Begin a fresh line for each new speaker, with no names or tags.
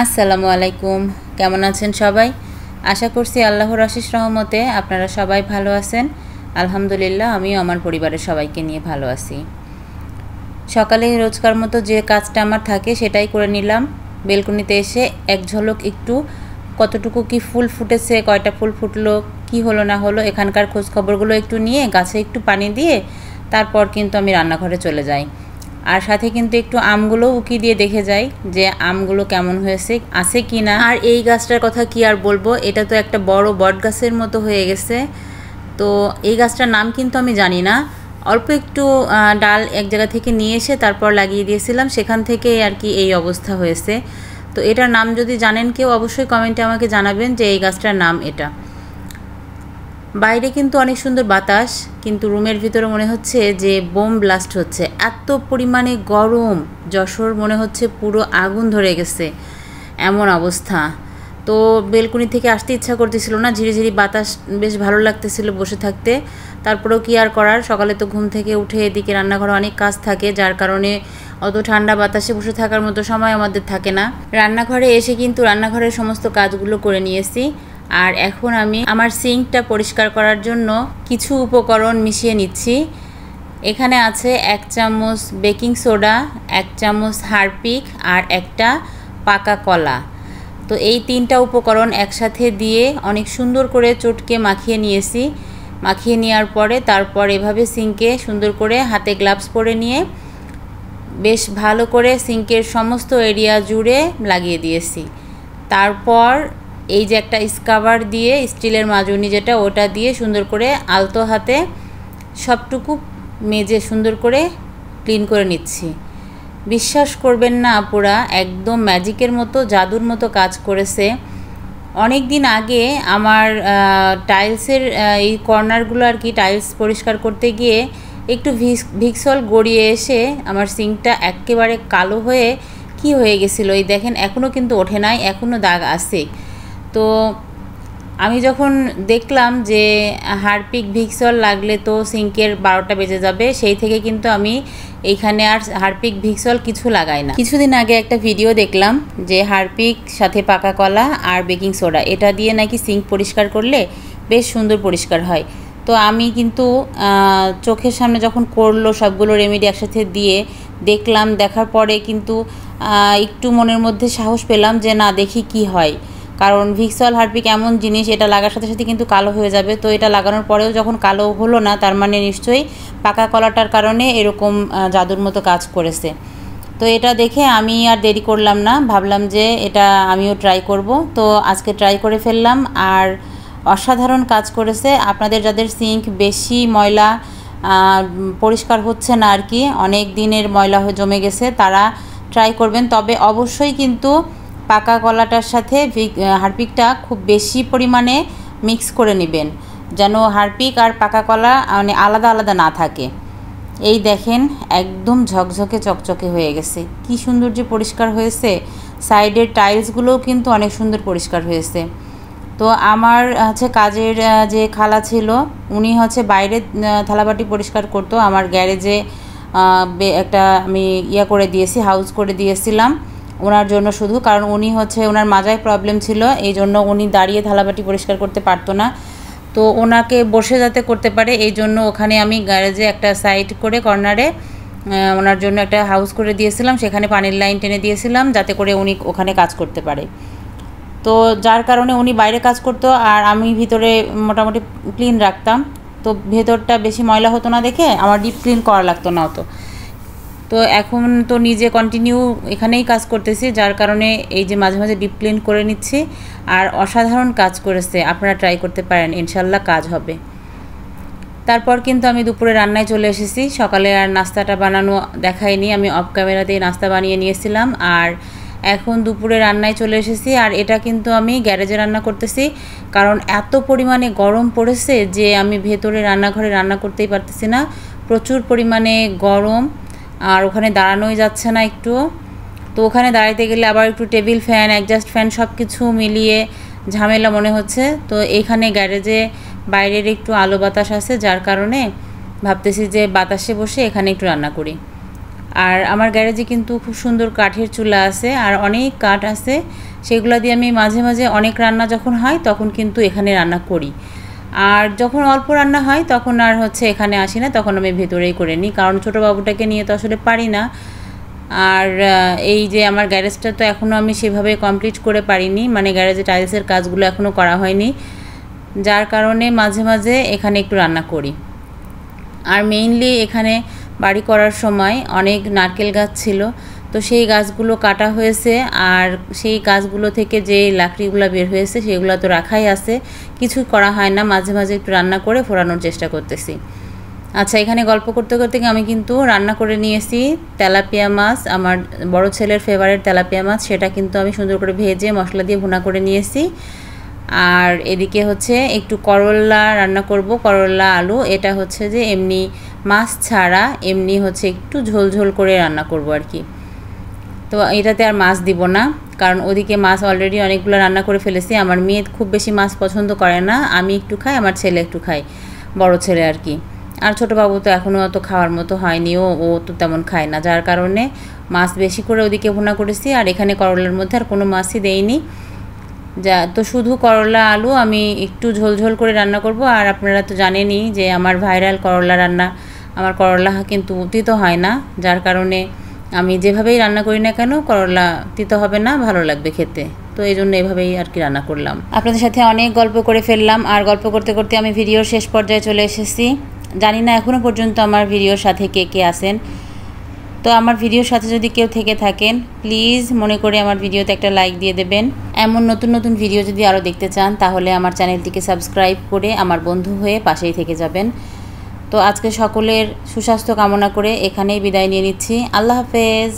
আসসালামু আলাইকুম। কেমন আছেন সবাই? আশা করছি আল্লাহর অশেষ রহমতে আপনারা সবাই ভালো আছেন। আলহামদুলিল্লাহ, আমিও আমার পরিবারের সবাইকে নিয়ে ভালো আছি। সকালে রোজকার মতো যে কাজটা আমার থাকে সেটাই করে নিলাম। বেলকনিতে এসে এক ঝলক একটু কতটুকু কি ফুল ফুটেছে, কয়টা ফুল ফুটলো, কি হলো না হলো, এখানকার খোঁজ খবরগুলো একটু নিয়ে গাছে একটু পানি দিয়ে তারপর কিন্তু আমি রান্নাঘরে চলে যাই। আর সাথে কিন্তু একটু আমগুলো উকি দিয়ে দেখে যাই যে আমগুলো কেমন হয়েছে, আছে কি না। আর এই গাছটার কথা কি আর বলবো, এটা তো একটা বড় বট গাছের মতো হয়ে গেছে। তো এই গাছটার নাম কিন্তু আমি জানি না, অল্প একটু ডাল এক জায়গা থেকে নিয়ে এসে তারপর লাগিয়ে দিয়েছিলাম, সেখান থেকে আর কি এই অবস্থা হয়েছে। তো এটার নাম যদি জানেন কেউ অবশ্যই কমেন্টে আমাকে জানাবেন যে এই গাছটার নাম এটা। বাইরে কিন্তু অনেক সুন্দর বাতাস, কিন্তু রুমের ভিতরে মনে হচ্ছে যে বোম ব্লাস্ট হচ্ছে, এত পরিমাণে গরম। যশোর মনে হচ্ছে পুরো আগুন ধরে গেছে, এমন অবস্থা। তো বেলকনি থেকে আসতে ইচ্ছা করতেছিল না, ঝিরিঝিরি বাতাস বেশ ভালো লাগতেছিল বসে থাকতে। তারপরেও কি আর করার, সকালে তো ঘুম থেকে উঠে এদিকে রান্নাঘরে অনেক কাজ থাকে, যার কারণে অত ঠান্ডা বাতাসে বসে থাকার মতো সময় আমাদের থাকে না। রান্নাঘরে এসে কিন্তু রান্নাঘরের সমস্ত কাজগুলো করে নিয়েছি। আর এখন আমি আমার সিঙ্কটা পরিষ্কার করার জন্য কিছু উপকরণ মিশিয়ে নিচ্ছি। এখানে আছে 1 চামচ বেকিং সোডা, 1 চামচ হারপিক আর একটা পাকা কলা। তো এই 3টা উপকরণ একসাথে দিয়ে অনেক সুন্দর করে চটকে মাখিয়ে নিয়েছি। মাখিয়ে নেওয়ার পরে তারপর এভাবে সিঙ্কে সুন্দর করে হাতে গ্লাভস পরে নিয়ে বেশ ভালো করে সিঙ্কের সমস্ত এরিয়া জুড়ে লাগিয়ে দিয়েছি। তারপর এই যে একটা স্কাবার দিয়ে, স্টিলের মাজুনি যেটা, ওটা দিয়ে সুন্দর করে আলতো হাতে সবটুকু মেজে সুন্দর করে ক্লিন করে নিচ্ছি। বিশ্বাস করবেন না আপুরা, একদম ম্যাজিকের মতো, জাদুর মতো কাজ করেছে। অনেক দিন আগে আমার টাইলসের এই কর্নারগুলো আর কি, টাইলস পরিষ্কার করতে গিয়ে একটু ভিক্সল গড়িয়ে এসে আমার সিঙ্কটা একেবারে কালো হয়ে কি হয়ে গেছিলো, এই দেখেন এখনও কিন্তু ওঠে নাই, এখনও দাগ আছে। তো আমি যখন দেখলাম যে হারপিক ভিক্সল লাগলে তো সিঙ্কের 12টা বেজে যাবে, সেই থেকে কিন্তু আমি এইখানে আর হারপিক ভিক্সল কিছু লাগাই না। কিছুদিন আগে একটা ভিডিও দেখলাম যে হারপিক সাথে পাকা কলা আর বেকিং সোডা এটা দিয়ে নাকি সিঙ্ক পরিষ্কার করলে বেশ সুন্দর পরিষ্কার হয়। তো আমি কিন্তু চোখের সামনে যখন করলো সবগুলো রেমেডি একসাথে দিয়ে দেখলাম, দেখার পরে কিন্তু একটু মনের মধ্যে সাহস পেলাম যে না, দেখি কি হয়। কারণ ভিক্সল হারপিক এমন জিনিস, এটা লাগার সাথে সাথে কিন্তু কালো হয়ে যাবে। তো এটা লাগানোর পরেও যখন কালো হলো না, তার মানে নিশ্চয়ই পাকা কলাটার কারণে এরকম জাদুর মতো কাজ করেছে। তো এটা দেখে আমি আর দেরি করলাম না, ভাবলাম যে এটা আমিও ট্রাই করব। তো আজকে ট্রাই করে ফেললাম, আর অসাধারণ কাজ করেছে। আপনাদের যাদের সিঙ্ক বেশি ময়লা, পরিষ্কার হচ্ছে না আর কি, অনেক দিনের ময়লা হয়ে জমে গেছে, তারা ট্রাই করবেন। তবে অবশ্যই কিন্তু পাকা কলাটার সাথে হারপিকটা খুব বেশি পরিমাণে মিক্স করে নেবেন, যেন হারপিক আর পাকা কলা মানে আলাদা আলাদা না থাকে। এই দেখেন একদম ঝকঝকে চকচকে হয়ে গেছে, কি সুন্দর যে পরিষ্কার হয়েছে। সাইডের টাইলসগুলোও কিন্তু অনেক সুন্দর পরিষ্কার হয়েছে। তো আমার হচ্ছে কাজের যে খালা ছিল, উনি হচ্ছে বাইরে থালাবাটি পরিষ্কার করতো। আমার গ্যারেজে একটা আমি করে দিয়েছি, হাউস করে দিয়েছিলাম ওনার জন্য শুধু, কারণ উনি হচ্ছে ওনার মাজায় প্রবলেম ছিল, এই জন্য উনি দাঁড়িয়ে থালাবাটি পরিষ্কার করতে পারতো না। তো ওনাকে বসে যাতে করতে পারে এই জন্য ওখানে আমি গ্যারেজে একটা সাইড করে কর্নারে ওনার জন্য একটা হাউস করে দিয়েছিলাম, সেখানে পানির লাইন টেনে দিয়েছিলাম যাতে করে উনি ওখানে কাজ করতে পারে। তো যার কারণে উনি বাইরে কাজ করতো আর আমি ভিতরে মোটামুটি ক্লিন রাখতাম। তো ভেতরটা বেশি ময়লা হতো না দেখে আমার ডিপ ক্লিন করা লাগতো না অত। তো এখন তো নিজে কন্টিনিউ এখানেই কাজ করতেছি, যার কারণে এই যে মাঝে মাঝে ডিপ ক্লিন করে নিচ্ছি। আর অসাধারণ কাজ করেছে, আপনারা ট্রাই করতে পারেন, ইনশাল্লাহ কাজ হবে। তারপর কিন্তু আমি দুপুরে রান্নায় চলে এসেছি। সকালে আর নাস্তাটা বানানো দেখাইনি, আমি অফ ক্যামেরাতেই নাস্তা বানিয়ে নিয়েছিলাম। আর এখন দুপুরে রান্নায় চলে এসেছি, আর এটা কিন্তু আমি গ্যারেজে রান্না করতেছি, কারণ এত পরিমাণে গরম পড়েছে যে আমি ভেতরে রান্নাঘরে রান্না করতেই পারতেছি না, প্রচুর পরিমাণে গরম। আর ওখানে দাঁড়ানোই যাচ্ছে না একটু। তো ওখানে দাঁড়াইতে গেলে আবার একটু টেবিল ফ্যান, অ্যাডজাস্ট ফ্যান সব কিছু মিলিয়ে ঝামেলা মনে হচ্ছে। তো এখানে গ্যারেজে বাইরের একটু আলো বাতাস আছে, যার কারণে ভাবতেছি যে বাতাসে বসে এখানে একটু রান্না করি। আর আমার গ্যারেজে কিন্তু খুব সুন্দর কাঠের চুলা আছে আর অনেক কাঠ আছে, সেগুলো দিয়ে আমি মাঝে মাঝে অনেক রান্না যখন হয় তখন কিন্তু এখানে রান্না করি। আর যখন অল্প রান্না হয় তখন আর এখানে আসি না, তখন আমি ভেতরেই করে নিই, কারণ ছোটো বাবুটাকে নিয়ে তো আসলে পারি না। আর এই যে আমার গ্যারেজটা তো এখনও আমি সেভাবে কমপ্লিট করে পারিনি, মানে গ্যারেজে টাইলসের কাজগুলো এখনও করা হয়নি, যার কারণে মাঝে মাঝে এখানে একটু রান্না করি। আর মেইনলি এখানে বাড়ি করার সময় অনেক নারকেল গাছ ছিল, তো সেই গাছগুলো কাটা হয়েছে, আর সেই গাছগুলো থেকে যে লাকড়িগুলো বের হয়েছে সেগুলো তো রাখাই আছে, কিছু করা হয় না, মাঝে মাঝে একটু রান্না করে ফোরানোর চেষ্টা করতেছি। আচ্ছা, এখানে গল্প করতে করতে আমি কিন্তু রান্না করে নিয়েছি তেলাপিয়া মাছ, আমার বড় ছেলের ফেভারিট তেলাপিয়া মাছ, সেটা কিন্তু আমি সুন্দর করে ভেজে মশলা দিয়ে ভুনা করে নিয়েছি। আর এদিকে একটু করলা রান্না করব, করলা আলু, এটা যে এমনি মাছ ছাড়া এমনি একটু ঝোল ঝোল করে রান্না করব আর কি। তো এটাতে আর মাছ দিব না, কারণ ওদিকে মাছ অলরেডি অনেকগুলো রান্না করে ফেলেছি। আমার মেয়ে খুব বেশি মাছ পছন্দ করে না, আমি একটু খাই, আমার ছেলে একটু খায়, বড় ছেলে আর কি। আর ছোটো বাবু তো এখনও অত খাওয়ার মতো হয়নি, ও তো তেমন খায় না, যার কারণে মাছ বেশি করে ওদিকে ভুনা করেছি। আর এখানে করলার মধ্যে আর কোনো মাছই দেইনি, তো শুধু করলা আলু আমি একটু ঝোল ঝোল করে রান্না করব। আর আপনারা তো জানেনই যে আমার ভাইরাল করলা রান্না, আমার করলা কিন্তু তিতো হয় না, যার কারণে আমি যেভাবেই রান্না করি না কেন করলা তিতো হবে না, ভালো লাগবে খেতে, তো এই জন্য এভাবেই আর কি রান্না করলাম। আপনাদের সাথে অনেক গল্প করে ফেললাম, আর গল্প করতে করতে আমি ভিডিওর শেষ পর্যায়ে চলে এসেছি। জানি না এখনও পর্যন্ত আমার ভিডিওর সাথে কে কে আছেন, তো আমার ভিডিওর সাথে যদি কেউ থেকে থাকেন প্লিজ মনে করে আমার ভিডিওতে একটা লাইক দিয়ে দেবেন। এমন নতুন নতুন ভিডিও যদি আরও দেখতে চান তাহলে আমার চ্যানেলটিকে সাবস্ক্রাইব করে আমার বন্ধু হয়ে পাশেই থেকে যাবেন। তো আজকে সকলের সুস্বাস্থ্য কামনা করে এখানেই বিদায় নিয়ে নিচ্ছি। আল্লাহ হাফেজ।